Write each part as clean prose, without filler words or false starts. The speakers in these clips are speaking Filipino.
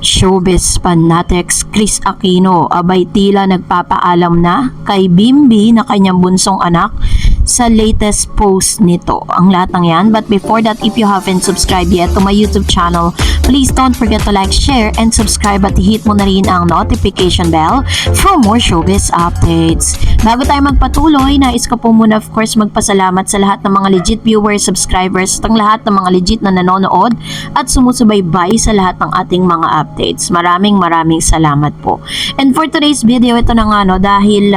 Showbiz fanatics Kris Aquino abay tila nagpapaalam na kay Bimby na kanyang bunsong anak sa latest post nito. Ang lahat ng yan. But before that, if you haven't subscribed yet to my YouTube channel, please don't forget to like, share, and subscribe at hit mo na rin ang notification bell for more showbiz updates. Bago tayo magpatuloy, nais ko po muna of course magpasalamat sa lahat ng mga legit viewers, subscribers, at ang lahat ng mga legit na nanonood at sumusubaybay sa lahat ng ating mga updates. Maraming salamat po. And for today's video, ito na nga no, dahil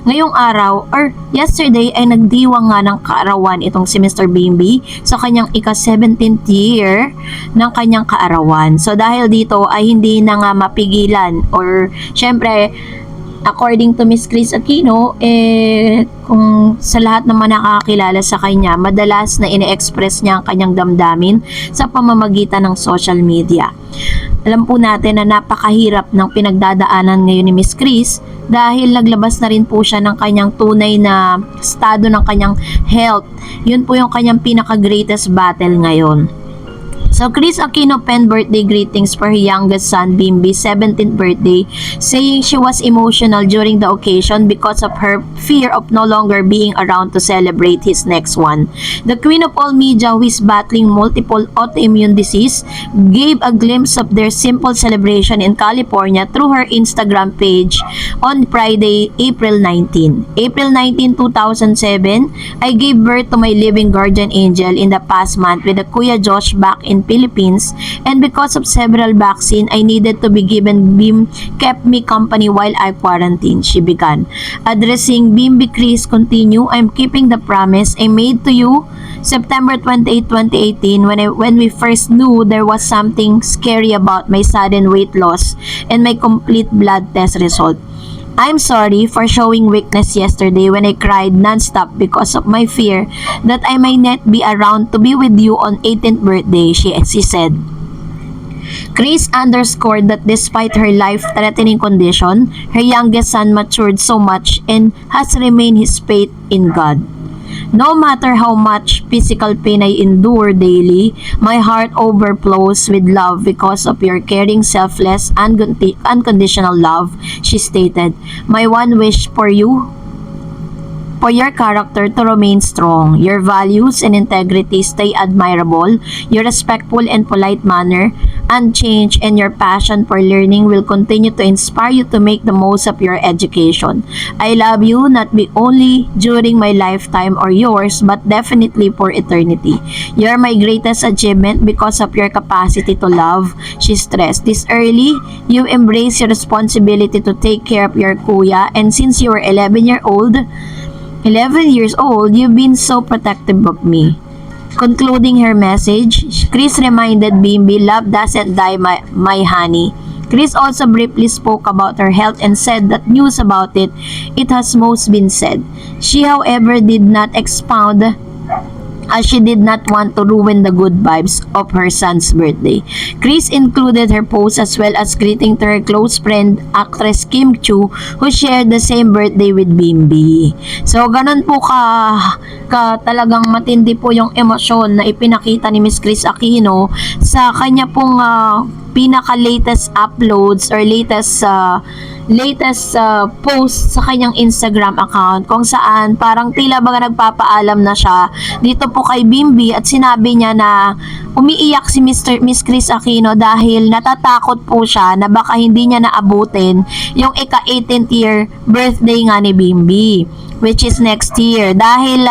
ngayong araw or yesterday ay nagdiwang nga ng kaarawan itong si Mr. Bimby sa kanyang ika-17th year ng kanyang kaarawan. So dahil dito ay hindi na nga mapigilan or syempre according to Miss Kris Aquino, kung sa lahat naman nakakakilala sa kanya, madalas na ine-express niya ang kanyang damdamin sa pamamagitan ng social media. Alam po natin na napakahirap ng pinagdadaanan ngayon ni Miss Kris dahil naglabas na rin po siya ng kanyang tunay na estado ng kanyang health. Yun po yung kanyang pinaka-greatest battle ngayon. So, Kris Aquino penned birthday greetings for her youngest son, Bimby's 17th birthday, saying she was emotional during the occasion because of her fear of no longer being around to celebrate his next one. The queen of all media, who is battling multiple autoimmune disease, gave a glimpse of their simple celebration in California through her Instagram page on Friday, April 19. April 19, 2007, I gave birth to my living guardian angel in the past month with the Kuya Josh back in Philippines, and because of several vaccine I needed to be given, Bim kept me company while I quarantined, she began. Addressing Bimby, Kris continue, I'm keeping the promise I made to you September 28, 2018 when we first knew there was something scary about my sudden weight loss and my complete blood test result. I'm sorry for showing weakness yesterday when I cried non-stop because of my fear that I might not be around to be with you on 18th birthday, she said. Kris underscored that despite her life-threatening condition, her youngest son matured so much and has remained his faith in God. No matter how much physical pain I endure daily, my heart overflows with love because of your caring, selfless, unconditional love, she stated. My one wish for you, for your character to remain strong, your values and integrity stay admirable, your respectful and polite manner unchanged, and your passion for learning will continue to inspire you to make the most of your education. I love you not only during my lifetime or yours, but definitely for eternity. You're my greatest achievement because of your capacity to love, she stressed. This early, you embrace your responsibility to take care of your kuya, and since you were 11 years old, you've been so protective of me. Concluding her message, Kris reminded Bimby, love doesn't die, my honey. Kris also briefly spoke about her health and said that news about it has most been said. She, however, did not expound as she did not want to ruin the good vibes of her son's birthday. Kris included her post as well as greeting to her close friend, actress Kim Chiu, who shared the same birthday with Bimby. So, ganun po talagang matindi po yung emosyon na ipinakita ni Miss Kris Aquino sa kanya pong pinaka-latest uploads or latest post sa kanyang Instagram account kung saan parang tila baga nagpapaalam na siya dito po kay Bimby at sinabi niya na umiiyak si Miss Kris Aquino dahil natatakot po siya na baka hindi niya naabutin yung ika-18th year birthday nga ni Bimby, which is next year dahil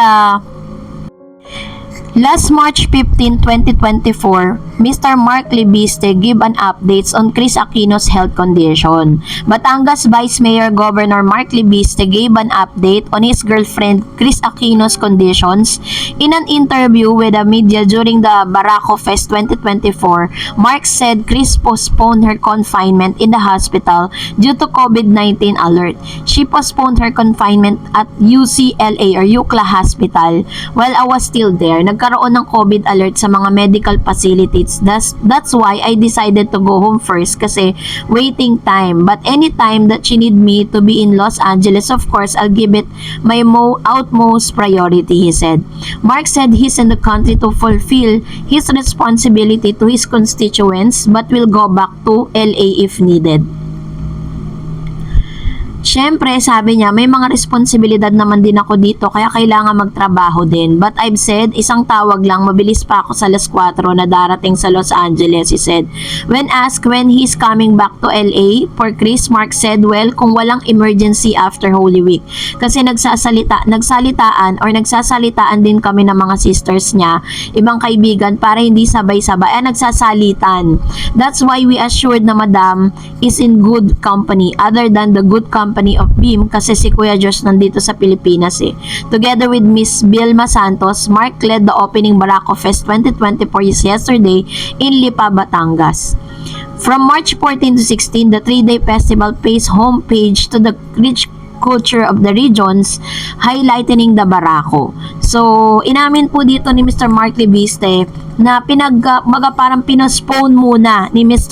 last March 15, 2024, Mr. Mark Libiste gave an updates on Kris Aquino's health condition. Batangas Vice Mayor Governor Mark Libiste gave an update on his girlfriend Kris Aquino's conditions in an interview with the media during the Barako Fest 2024. Mark said Kris postponed her confinement in the hospital due to COVID-19 alert. She postponed her confinement at UCLA or UCLA Hospital while I was still there. magkaroon ng COVID alert sa mga medical facilities. That's why I decided to go home first kasi waiting time. But anytime that she need me to be in Los Angeles, of course, I'll give it my utmost priority, he said. Mark said he's in the country to fulfill his responsibility to his constituents but will go back to LA if needed. Siyempre, sabi niya, may mga responsibilidad naman din ako dito kaya kailangan magtrabaho din. But I've said, isang tawag lang, mabilis pa ako sa alas 4 na darating sa Los Angeles, he said. When asked when he's coming back to LA for Chris, Mark said, well, kung walang emergency after Holy Week. Kasi nagsasalitaan din kami ng mga sisters niya, ibang kaibigan, para hindi sabay-sabay, nagsasalitan. That's why we assured na Madam is in good company, other than the good company of BIM kasi si Kuya Josh nandito sa Pilipinas eh. Together with Miss Vilma Santos, Mark led the opening Barako Fest 2024 yesterday in Lipa, Batangas. From March 14 to 16, the 3-day festival pays homepage to the rich culture of the regions, highlighting the Barako. So, inamin po dito ni Mr. Mark Libiste na parang pinospone muna ni Miss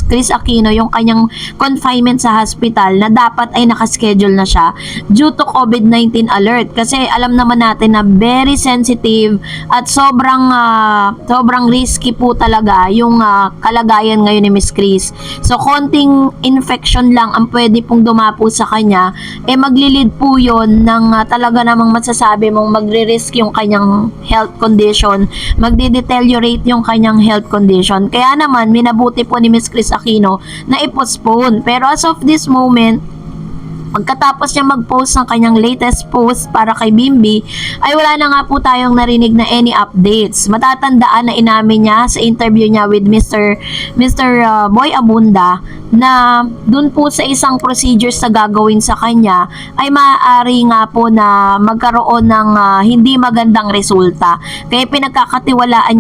Chris Aquino yung kanyang confinement sa hospital na dapat ay nakaschedule na siya due to COVID-19 alert. Kasi alam naman natin na very sensitive at sobrang risky po talaga yung kalagayan ngayon ni Miss Chris. So, konting infection lang ang pwede pong dumapo sa kanya, maglilid po yun ng talaga namang masasabi mong magre-risk yung kanyang health condition, magde-deteriorate yung kanyang health condition. Kaya naman, minabuti po ni Miss Chris Aquino na i-postpone. Pero as of this moment, pagkatapos niya mag-post ng kanyang latest post para kay Bimbi, ay wala na nga po tayong narinig na any updates. Matatandaan na inamin niya sa interview niya with Mr. Boy Abunda na dun po sa isang procedures na gagawin sa kanya ay maaari nga po na magkaroon ng hindi magandang resulta. Kaya pinagkakatiwala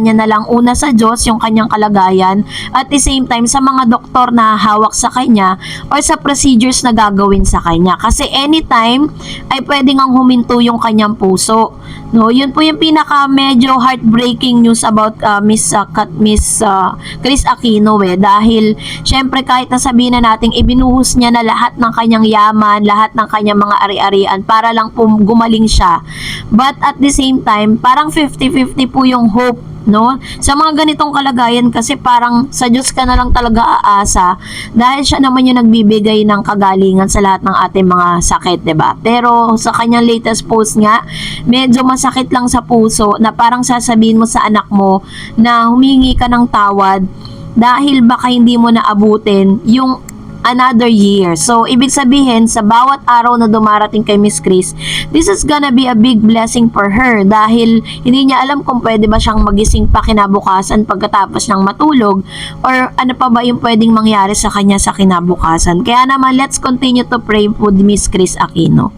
niya na lang una sa Diyos yung kanyang kalagayan at the same time sa mga doktor na hawak sa kanya or sa procedures na gagawin sa kanya. Kasi anytime ay pwedeng ang huminto yung kanyang puso. No, yun po yung pinaka medyo heartbreaking news about Miss Chris Aquino dahil syempre kahit nasabihin na nating ibinuhos niya na lahat ng kanyang yaman, lahat ng kanyang mga ari-arian para lang po gumaling siya. But at the same time, parang 50-50 po yung hope, no? Sa mga ganitong kalagayan kasi parang sa Diyos ka na lang talaga aasa dahil siya naman yung nagbibigay ng kagalingan sa lahat ng ating mga sakit, 'di ba? Pero sa kanyang latest post nga, medyo masakit lang sa puso na parang sasabihin mo sa anak mo na humingi ka ng tawad dahil baka hindi mo naabutin yung another year. So, ibig sabihin, sa bawat araw na dumarating kay Miss Chris, this is gonna be a big blessing for her dahil hindi niya alam kung pwede ba siyang magising pa kinabukasan pagkatapos niyang matulog or ano pa ba yung pwedeng mangyari sa kanya sa kinabukasan. Kaya naman, let's continue to pray for Miss Chris Aquino.